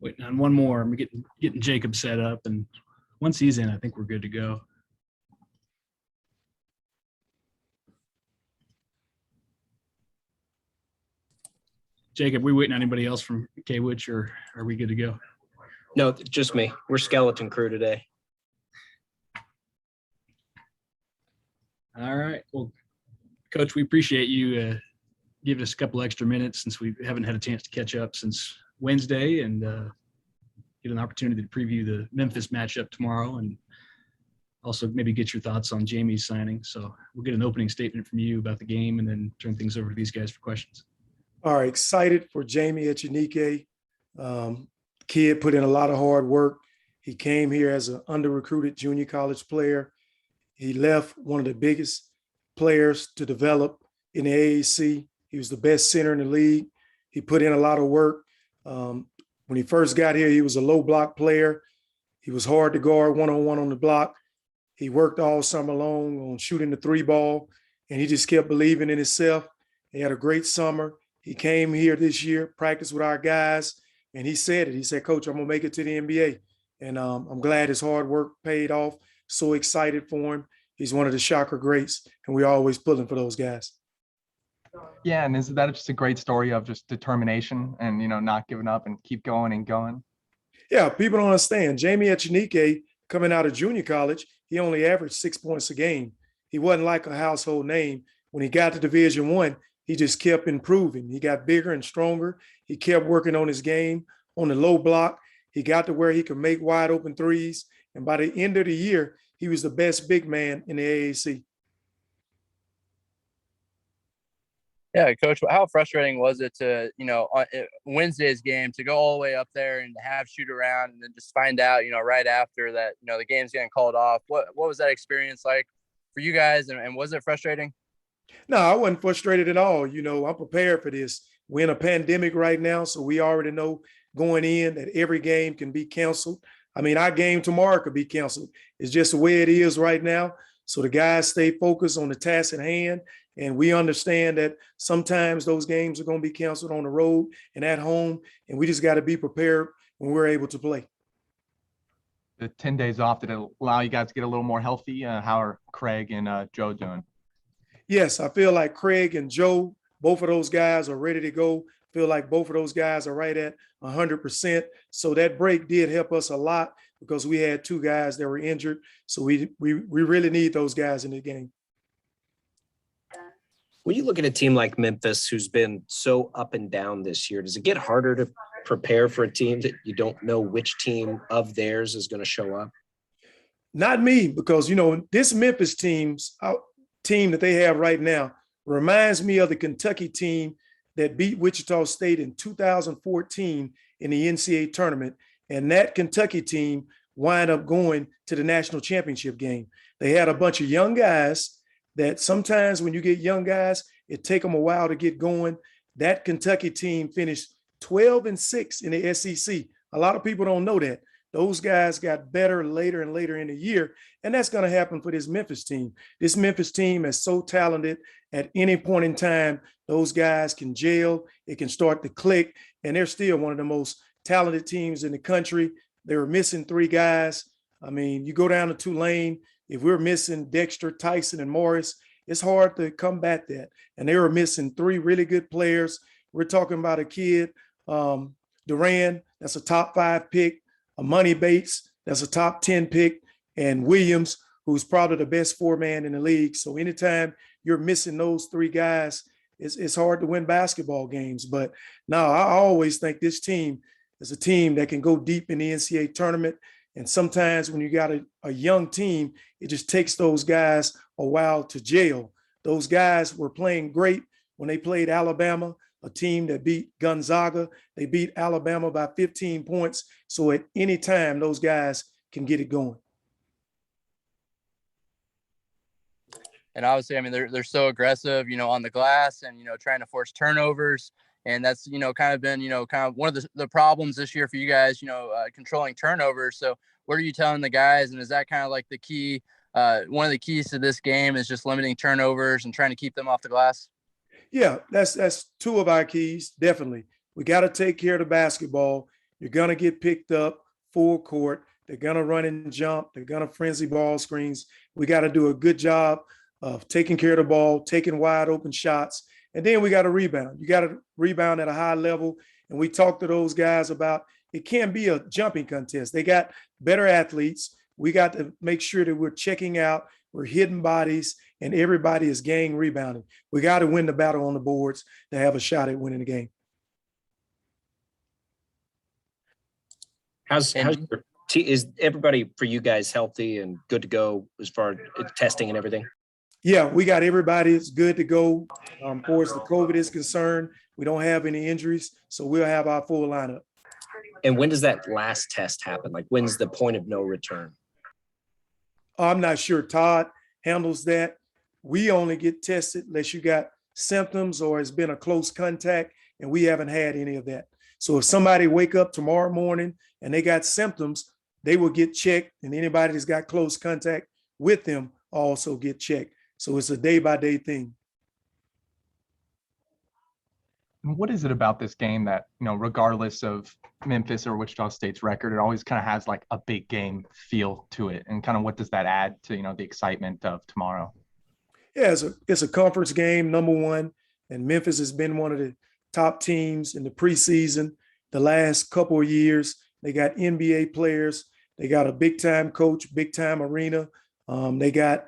waiting on one more. I'm getting Jacob set up, and once he's in, I think we're good to go. Jacob, we waiting on anybody else from K-Witch, or are we good to go? No, just me. We're skeleton crew today. All right. Well, Coach, we appreciate you giving us a couple extra minutes since we haven't had a chance to catch up since Wednesday, and get an opportunity to preview the Memphis matchup tomorrow, and also maybe get your thoughts on Jaime's signing. So we'll get an opening statement from you about the game and then turn things over to these guys for questions. All right, excited for Jaime Echenique. Kid put in a lot of hard work. He came here as an under-recruited junior college player. He left one of the biggest players to develop in the AAC. He was the best center in the league. He put in a lot of work. When he first got here, he was a low block player. He was hard to guard one-on-one on the block. He worked all summer long on shooting the three ball, and he just kept believing in himself. He had a great summer. He came here this year, practiced with our guys, and he said it. He said, Coach, I'm going to make it to the NBA. And I'm glad his hard work paid off. So excited for him. He's one of the shocker greats, and we're always pulling for those guys. Yeah, and isn't that just a great story of just determination and, not giving up and keep going and going? Yeah, people don't understand. Jaime Echenique, coming out of junior college, he only averaged 6 points a game. He wasn't like a household name. When he got to Division I, he just kept improving. He got bigger and stronger. He kept working on his game on the low block. He got to where he could make wide open threes. And by the end of the year, he was the best big man in the AAC. Yeah, Coach, how frustrating was it to, Wednesday's game to go all the way up there and have shoot around and then just find out, right after that, the game's getting called off? What was that experience like for you guys? And was it frustrating? No, I wasn't frustrated at all. I'm prepared for this. We're in a pandemic right now, so we already know going in that every game can be canceled. I mean, our game tomorrow could be canceled. It's just the way it is right now. So the guys stay focused on the task at hand. And we understand that sometimes those games are going to be canceled on the road and at home. And we just got to be prepared when we're able to play. The 10 days off, did it allow you guys to get a little more healthy? How are Craig and Joe doing? Yes, I feel like Craig and Joe, both of those guys are ready to go. Feel like both of those guys are right at 100%. So that break did help us a lot because we had two guys that were injured. So we really need those guys in the game. When you look at a team like Memphis, who's been so up and down this year, does it get harder to prepare for a team that you don't know which team of theirs is going to show up? Not me, because, this Memphis team that they have right now reminds me of the Kentucky team that beat Wichita State in 2014 in the NCAA tournament. And that Kentucky team wind up going to the national championship game. They had a bunch of young guys that sometimes when you get young guys, it take them a while to get going. That Kentucky team finished 12-6 in the SEC. A lot of people don't know that. Those guys got better later and later in the year, and that's going to happen for this Memphis team. This Memphis team is so talented. At any point in time, those guys can gel. It can start to click, and they're still one of the most talented teams in the country. They were missing 3 guys. I mean, you go down to Tulane, if we're missing Dexter, Tyson, and Morris, it's hard to combat that. And they were missing 3 really good players. We're talking about a kid, Duran, that's a top 5 pick, Money Bates, that's a top 10 pick, and Williams, who's probably the best 4-man in the league. So anytime you're missing those 3 guys, it's hard to win basketball games. But now I always think this team is a team that can go deep in the NCAA tournament. And sometimes when you got a young team, it just takes those guys a while to gel. Those guys were playing great when they played Alabama, a team that beat Gonzaga. They beat Alabama by 15 points. So at any time, those guys can get it going. And obviously, I mean, they're so aggressive, on the glass and, trying to force turnovers. And that's, kind of been, kind of one of the problems this year for you guys, controlling turnovers. So what are you telling the guys? And is that kind of like the key, one of the keys to this game is just limiting turnovers and trying to keep them off the glass? Yeah, that's 2 of our keys, definitely. We got to take care of the basketball. You're going to get picked up full court. They're going to run and jump. They're going to frenzy ball screens. We got to do a good job of taking care of the ball, taking wide open shots. And then we got to rebound. You got to rebound at a high level. And we talked to those guys about it can't be a jumping contest. They got better athletes. We got to make sure that we're checking out, we're hitting bodies, and everybody is gang rebounding. We got to win the battle on the boards to have a shot at winning the game. Is everybody for you guys healthy and good to go as far as testing and everything? Yeah, we got everybody is good to go. As far as the COVID is concerned, we don't have any injuries, so we'll have our full lineup. And when does that last test happen? Like, when's the point of no return? I'm not sure. Todd handles that. We only get tested unless you got symptoms or it's been a close contact, and we haven't had any of that. So if somebody wake up tomorrow morning and they got symptoms, they will get checked, and anybody that's got close contact with them also get checked. So it's a day-by-day thing. What is it about this game that, regardless of Memphis or Wichita State's record, it always kind of has like a big game feel to it? And kind of what does that add to, the excitement of tomorrow? Yeah, it's a conference game, number one. And Memphis has been one of the top teams in the preseason the last couple of years. They got NBA players. They got a big-time coach, big-time arena. They got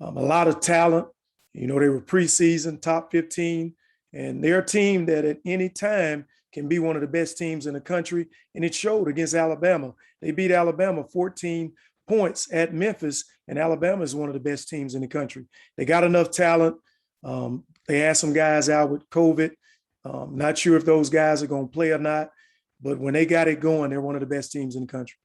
a lot of talent. They were preseason top 15. And they're a team that at any time can be one of the best teams in the country. And it showed against Alabama. They beat Alabama 14 points at Memphis, and Alabama is one of the best teams in the country. They got enough talent. They had some guys out with COVID. Not sure if those guys are going to play or not, but when they got it going, they're one of the best teams in the country.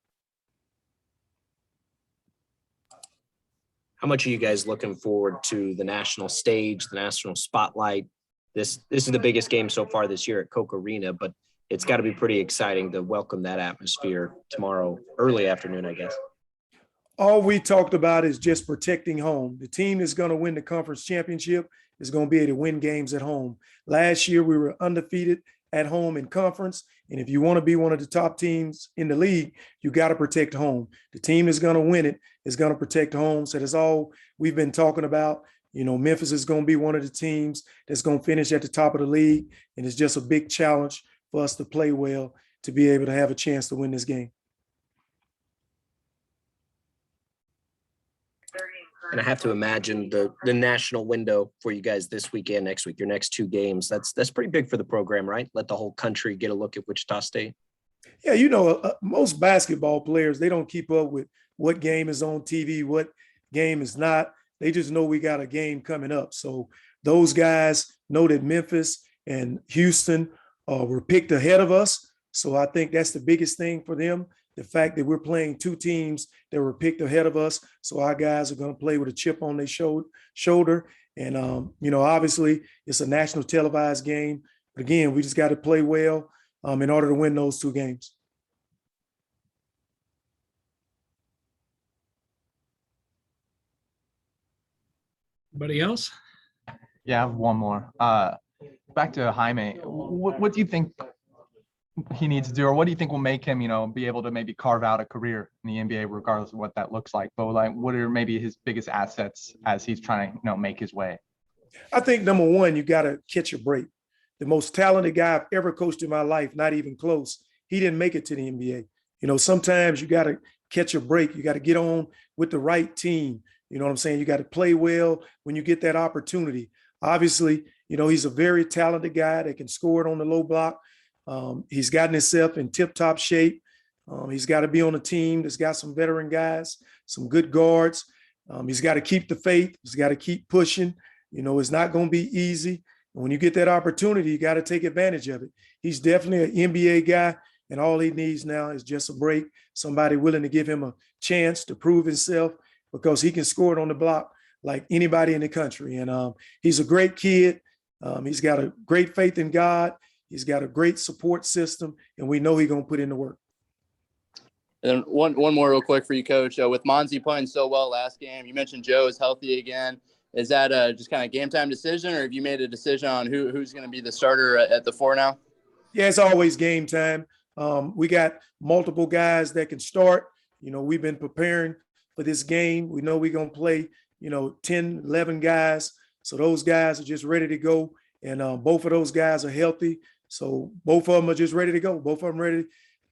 How much are you guys looking forward to the national stage, the national spotlight? This is the biggest game so far this year at Koch Arena, but it's got to be pretty exciting to welcome that atmosphere tomorrow, early afternoon, I guess. All we talked about is just protecting home. The team that's going to win the conference championship is going to be able to win games at home. Last year, we were undefeated at home in conference. And if you want to be one of the top teams in the league, you got to protect home. The team that's going to win it is going to protect home. So that's all we've been talking about. Memphis is going to be one of the teams that's going to finish at the top of the league. And it's just a big challenge for us to play well, to be able to have a chance to win this game. And I have to imagine the national window for you guys this weekend, next week, your next two games, that's pretty big for the program, right? Let the whole country get a look at Wichita State. Yeah, most basketball players, they don't keep up with what game is on TV, what game is not. They just know we got a game coming up. So those guys know that Memphis and Houston were picked ahead of us. So I think that's the biggest thing for them, the fact that we're playing two teams that were picked ahead of us. So our guys are going to play with a chip on their shoulder. And, obviously it's a national televised game. But again, we just got to play well in order to win those two games. Anybody else? Yeah, I have one more. Back to Jaime. What do you think he needs to do, or what do you think will make him, be able to maybe carve out a career in the NBA, regardless of what that looks like? But what are maybe his biggest assets as he's trying to, make his way? I think number one, you got to catch a break. The most talented guy I've ever coached in my life, not even close. He didn't make it to the NBA. Sometimes you got to catch a break. You got to get on with the right team. You know what I'm saying? You got to play well when you get that opportunity. Obviously, he's a very talented guy that can score it on the low block. He's gotten himself in tip-top shape. He's got to be on a team that's got some veteran guys, some good guards. He's got to keep the faith. He's got to keep pushing. It's not going to be easy. And when you get that opportunity, you got to take advantage of it. He's definitely an NBA guy, and all he needs now is just a break, somebody willing to give him a chance to prove himself, because he can score it on the block like anybody in the country. And he's a great kid. He's got a great faith in God. He's got a great support system, and we know he's going to put in the work. And one more real quick for you, Coach. With Monzi playing so well last game, you mentioned Joe is healthy again. Is that just kind of game time decision, or have you made a decision on who's going to be the starter at the 4 now? Yeah, it's always game time. We got multiple guys that can start. You know, we've been preparing for this game. We know we're going to play, 10, 11 guys. So those guys are just ready to go. And both of those guys are healthy. So both of them are just ready to go. Both of them ready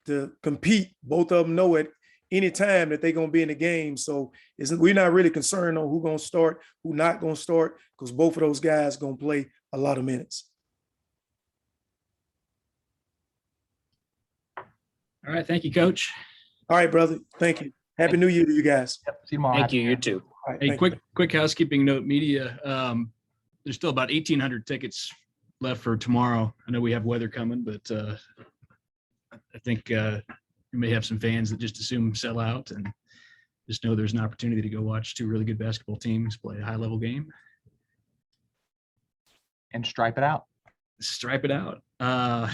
to compete. Both of them know at any time that they're going to be in the game. So we're not really concerned on who's going to start, who not going to start, because both of those guys going to play a lot of minutes. All right. Thank you, Coach. All right, brother. Thank you. Happy New Year to you guys. Yep. See you tomorrow. Thank Happy you. New You Year. too. All right, Hey, thank quick housekeeping note, media. There's still about 1,800 tickets left for tomorrow. I know we have weather coming, but I think we may have some fans that just assume sell out, and just know there's an opportunity to go watch two really good basketball teams play a high-level game. And stripe it out. Stripe it out. And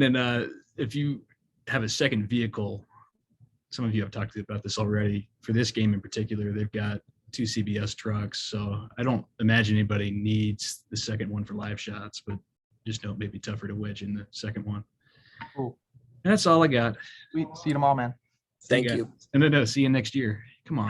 then if you have a second vehicle, some of you have talked about this already. For this game in particular, they've got 2 CBS trucks. So I don't imagine anybody needs the second one for live shots, but just know it may be tougher to wedge in the second one. Cool. And that's all I got. Sweet. See you tomorrow, man. Thank guys. you. And then see you next year. Come on.